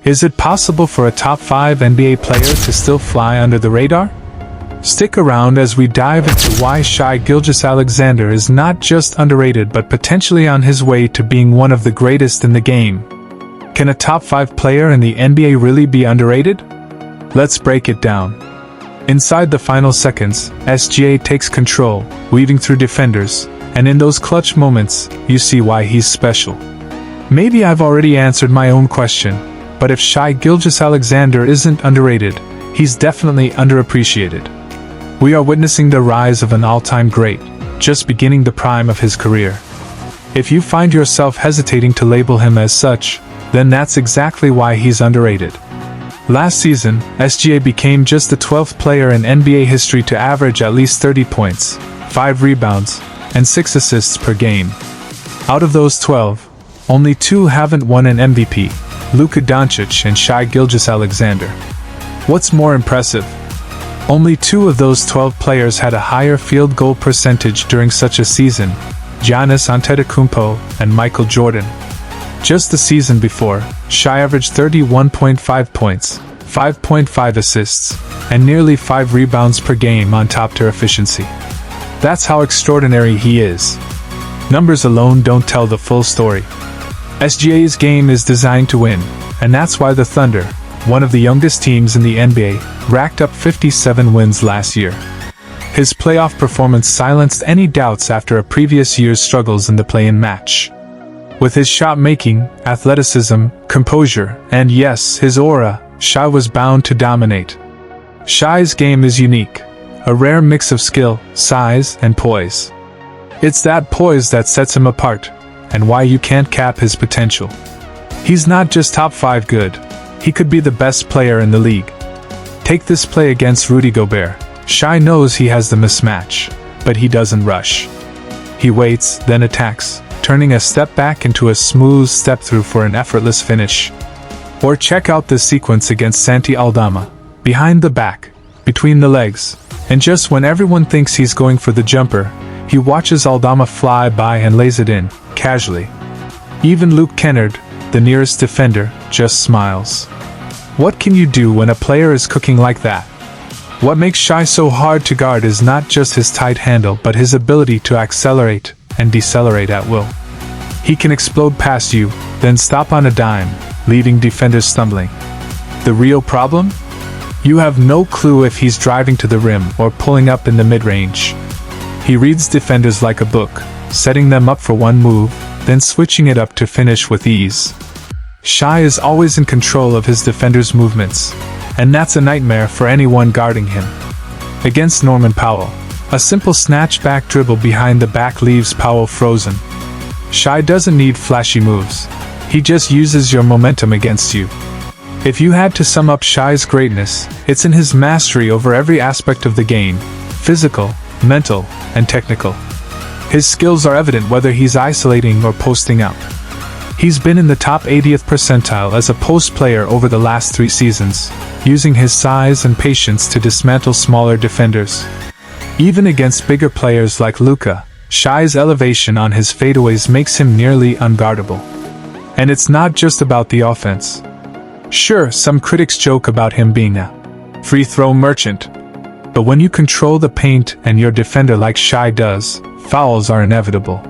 Is it possible for a top 5 NBA player to still fly under the radar? Stick around as we dive into why Shai Gilgeous-Alexander is not just underrated but potentially on his way to being one of the greatest in the game. Can a top 5 player in the NBA really be underrated? Let's break it down. Inside the final seconds, SGA takes control, weaving through defenders, and in those clutch moments, you see why he's special. Maybe I've already answered my own question, but if Shai Gilgeous-Alexander isn't underrated, he's definitely underappreciated. We are witnessing the rise of an all-time great, just beginning the prime of his career. If you find yourself hesitating to label him as such, then that's exactly why he's underrated. Last season, SGA became just the 12th player in NBA history to average at least 30 points, 5 rebounds, and 6 assists per game. Out of those 12, only 2 haven't won an MVP, Luka Doncic and Shai Gilgeous-Alexander. What's more impressive? Only 2 of those 12 players had a higher field goal percentage during such a season, Giannis Antetokounmpo and Michael Jordan. Just the season before, Shai averaged 31.5 points, 5.5 assists, and nearly 5 rebounds per game on top-tier efficiency. That's how extraordinary he is. Numbers alone don't tell the full story. SGA's game is designed to win, and that's why the Thunder, one of the youngest teams in the NBA, racked up 57 wins last year. His playoff performance silenced any doubts after a previous year's struggles in the play-in match. With his shot-making, athleticism, composure, and yes, his aura, Shai was bound to dominate. Shai's game is unique, a rare mix of skill, size, and poise. It's that poise that sets him apart, and why you can't cap his potential. He's not just top 5 good, he could be the best player in the league. Take this play against Rudy Gobert. Shai knows he has the mismatch, but he doesn't rush. He waits, then attacks, turning a step back into a smooth step through for an effortless finish. Or check out this sequence against Santi Aldama. Behind the back, between the legs, and just when everyone thinks he's going for the jumper, he watches Aldama fly by and lays it in, casually. Even Luke Kennard, the nearest defender, just smiles. What can you do when a player is cooking like that? What makes Shai so hard to guard is not just his tight handle but his ability to accelerate and decelerate at will. He can explode past you, then stop on a dime, leaving defenders stumbling. The real problem? You have no clue if he's driving to the rim or pulling up in the mid-range. He reads defenders like a book, setting them up for one move, then switching it up to finish with ease. Shai is always in control of his defenders' movements, and that's a nightmare for anyone guarding him. Against Norman Powell, a simple snatch-back dribble behind the back leaves Powell frozen. Shai doesn't need flashy moves. He just uses your momentum against you. If you had to sum up Shai's greatness, it's in his mastery over every aspect of the game: physical, mental, and technical. His skills are evident whether he's isolating or posting up. He's been in the top 80th percentile as a post player over the last 3 seasons, using his size and patience to dismantle smaller defenders. Even against bigger players like Luka, Shai's elevation on his fadeaways makes him nearly unguardable. And it's not just about the offense. Sure, some critics joke about him being a free throw merchant. But when you control the paint and your defender like Shai does, fouls are inevitable.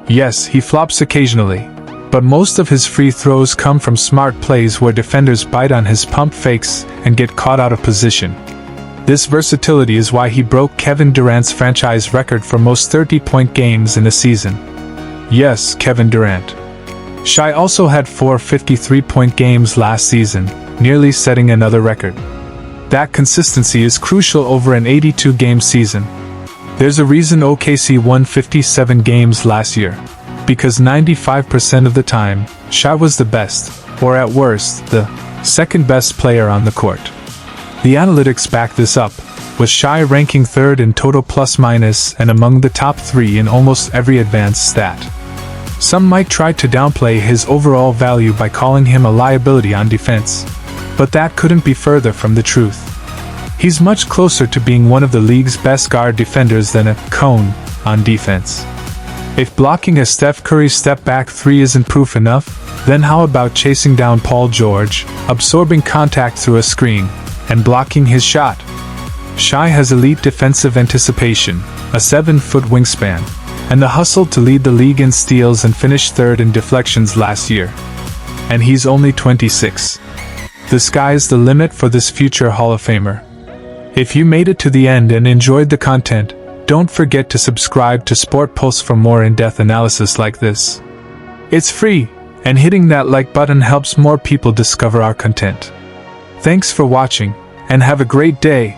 Yes, he flops occasionally, but most of his free throws come from smart plays where defenders bite on his pump fakes and get caught out of position. This versatility is why he broke Kevin Durant's franchise record for most 30-point games in a season. Yes, Kevin Durant. Shai also had 4 53-point games last season, nearly setting another record. That consistency is crucial over an 82-game season. There's a reason OKC won 57 games last year. Because 95% of the time, Shai was the best, or at worst, the second best player on the court. The analytics back this up, with Shai ranking 3rd in total plus-minus and among the top 3 in almost every advanced stat. Some might try to downplay his overall value by calling him a liability on defense, but that couldn't be further from the truth. He's much closer to being one of the league's best guard defenders than a cone on defense. If blocking a Steph Curry step-back three isn't proof enough, then how about chasing down Paul George, absorbing contact through a screen, and blocking his shot? Shai has elite defensive anticipation, a 7-foot wingspan, and the hustle to lead the league in steals and finish third in deflections last year. And he's only 26. The sky's the limit for this future Hall of Famer. If you made it to the end and enjoyed the content, don't forget to subscribe to Sport Pulse for more in-depth analysis like this. It's free, and hitting that like button helps more people discover our content. Thanks for watching, and have a great day.